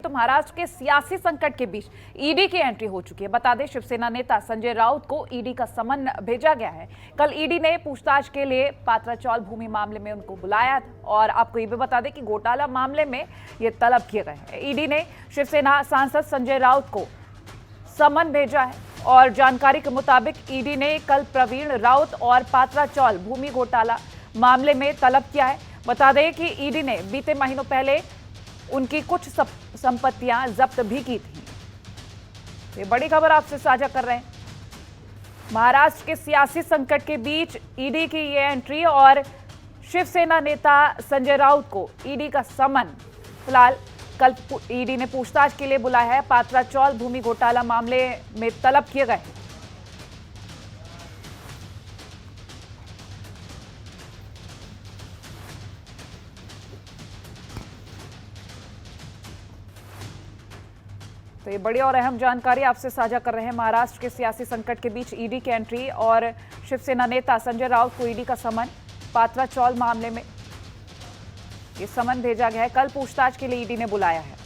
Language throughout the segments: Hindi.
तो महाराष्ट्र के सियासी संकट के बीच ईडी की एंट्री हो चुकी है। बता दें, शिवसेना नेता संजय राउत को ईडी का समन भेजा गया है। कल ईडी ने पूछताछ के लिए पात्राचौल भूमि मामले में उनको बुलाया और आपको ये भी बता दें कि घोटाला मामले में ये तलब किए गए हैं। ईडी ने शिवसेना सांसद संजय राउत को समन भेजा है और जानकारी के मुताबिक ईडी ने कल प्रवीण राउत और पात्राचौल भूमि घोटाला मामले में तलब किया है। बता दें कि ईडी ने बीते महीनों पहले उनकी कुछ संपत्तियां जब्त भी की थी। ये बड़ी खबर आपसे साझा कर रहे हैं। महाराष्ट्र के सियासी संकट के बीच ईडी की ये एंट्री और शिवसेना नेता संजय राउत को ईडी का समन। फिलहाल कल ईडी ने पूछताछ के लिए बुलाया है। पात्राचौल भूमि घोटाला मामले में तलब किए गए। तो ये बड़ी और अहम जानकारी आपसे साझा कर रहे हैं। महाराष्ट्र के सियासी संकट के बीच ईडी की एंट्री और शिवसेना नेता संजय राउत को ईडी का समन। पात्राचौल मामले में ये समन भेजा गया है। कल पूछताछ के लिए ईडी ने बुलाया है।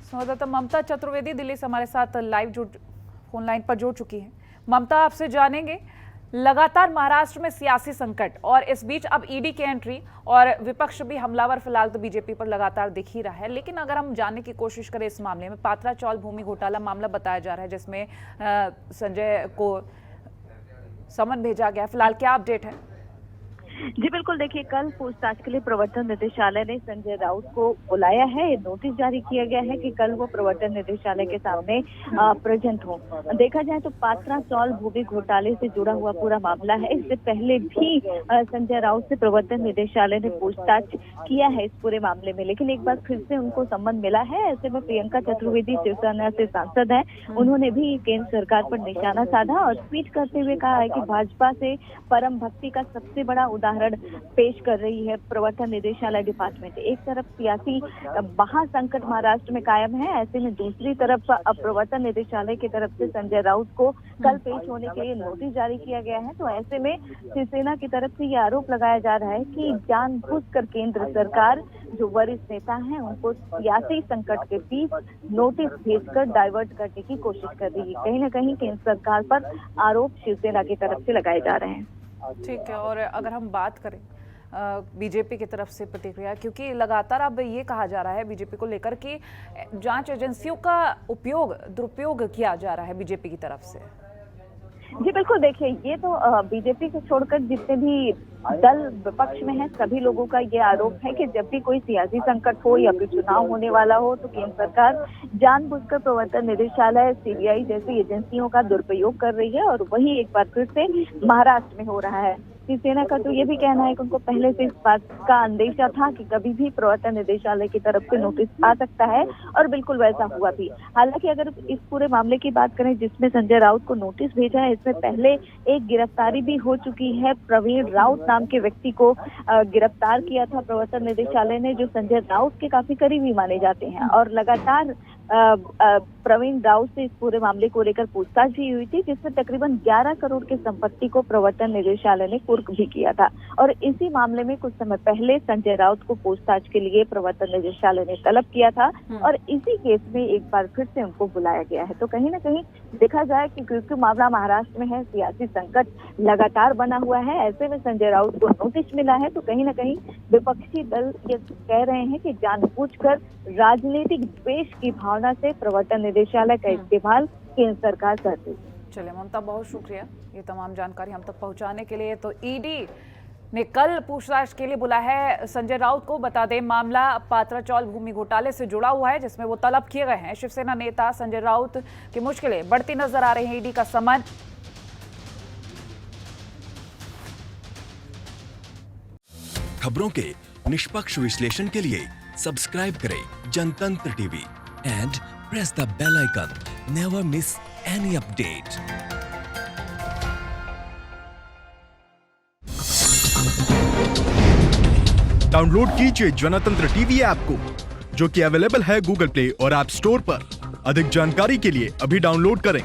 संवाददाता ममता चतुर्वेदी दिल्ली से हमारे साथ लाइव फोन लाइन पर जुड़ चुकी है। ममता, आपसे जानेंगे, लगातार महाराष्ट्र में सियासी संकट और इस बीच अब ईडी की एंट्री और विपक्ष भी हमलावर फिलहाल तो बीजेपी पर लगातार दिख ही रहा है। लेकिन अगर हम जानने की कोशिश करें इस मामले में, पात्राचौल भूमि घोटाला मामला बताया जा रहा है जिसमें संजय को समन भेजा गया। फिलहाल क्या अपडेट है? जी बिल्कुल, देखिए कल पूछताछ के लिए प्रवर्तन निदेशालय ने संजय राउत को बुलाया है। नोटिस जारी किया गया है कि कल वो प्रवर्तन निदेशालय के सामने प्रेजेंट हो। देखा जाए तो पात्राचौल भूमि घोटाले से जुड़ा हुआ पूरा मामला है। इससे पहले भी संजय राउत से प्रवर्तन निदेशालय ने पूछताछ किया है इस पूरे मामले में, लेकिन एक बार फिर से उनको सम्मन मिला है। ऐसे में प्रियंका चतुर्वेदी शिवसेना से सांसद है, उन्होंने भी केंद्र सरकार पर निशाना साधा और ट्वीट करते हुए कहा है कि भाजपा से परम भक्ति का सबसे बड़ा उदाहरण पेश कर रही है प्रवर्तन निदेशालय डिपार्टमेंट। एक तरफ सियासी महासंकट महाराष्ट्र में कायम है, ऐसे में दूसरी तरफ प्रवर्तन निदेशालय की तरफ से संजय राउत को कल पेश होने के लिए नोटिस जारी किया गया है। तो ऐसे में शिवसेना की तरफ से ये आरोप लगाया जा रहा है कि जानबूझकर केंद्र सरकार जो वरिष्ठ नेता हैं उनको सियासी संकट के बीच नोटिस भेजकर डाइवर्ट करने की कोशिश कर रही है। कहीं ना कहीं केंद्र सरकार पर आरोप शिवसेना की तरफ से लगाए जा रहे हैं। ठीक है, और अगर हम बात करें बीजेपी की तरफ से प्रतिक्रिया, क्योंकि लगातार अब ये कहा जा रहा है बीजेपी को लेकर कि जांच एजेंसियों का दुरुपयोग किया जा रहा है बीजेपी की तरफ से। जी बिल्कुल, देखिए ये तो बीजेपी को छोड़कर जितने भी दल विपक्ष में हैं सभी लोगों का ये आरोप है कि जब भी कोई सियासी संकट हो या फिर चुनाव होने वाला हो तो केंद्र सरकार जानबूझकर प्रवर्तन निदेशालय, सीबीआई जैसी एजेंसियों का दुरुपयोग कर रही है और वही एक बार फिर से महाराष्ट्र में हो रहा है। शिवसेना का तो ये भी कहना है कि उनको पहले से इस बात का अंदेशा था कि कभी भी प्रवर्तन निदेशालय की तरफ से नोटिस आ सकता है और बिल्कुल वैसा हुआ भी। हालांकि अगर इस पूरे मामले की बात करें जिसमें संजय राउत को नोटिस भेजा है, इसमें पहले एक गिरफ्तारी भी हो चुकी है। प्रवीण राउत नाम के व्यक्ति को गिरफ्तार किया था प्रवर्तन निदेशालय ने, जो संजय राउत के काफी करीबी माने जाते हैं और लगातार प्रवीण राउत से इस पूरे मामले को लेकर पूछताछ भी हुई थी, जिसमें तकरीबन 11 करोड़ की संपत्ति को प्रवर्तन निदेशालय ने कुर्क भी किया था। और इसी मामले में कुछ समय पहले संजय राउत को पूछताछ के लिए प्रवर्तन निदेशालय ने तलब किया था और इसी केस में एक बार फिर से उनको बुलाया गया है। तो कहीं ना कहीं देखा जाए कि क्योंकि मामला महाराष्ट्र में है, सियासी संकट लगातार बना हुआ है, ऐसे में संजय राउत को नोटिस मिला है, तो कहीं ना कहीं विपक्षी दल ये कह रहे हैं कि जानबूझकर राजनीतिक द्वेष की भावना से प्रवर्तन निदेशालय का इस्तेमाल केंद्र सरकार करती है। चलिए ममता, बहुत शुक्रिया ये तमाम जानकारी हम तक पहुंचाने के लिए। तो ईडी ने कल पूछताछ के लिए बुलाया है संजय राउत को। बता दें, मामला पात्राचौल भूमि घोटाले से जुड़ा हुआ है जिसमें वो तलब किए गए हैं। शिवसेना नेता संजय राउत की मुश्किलें बढ़ती नजर आ रही हैं। ईडी का समन। खबरों के निष्पक्ष विश्लेषण के लिए सब्सक्राइब करें Jantantra TV and press the bell icon. Never miss any update. Download कीजिए जनतंत्र टीवी ऐप को, जो कि अवेलेबल है गूगल प्ले और ऐप स्टोर पर। अधिक जानकारी के लिए अभी डाउनलोड करें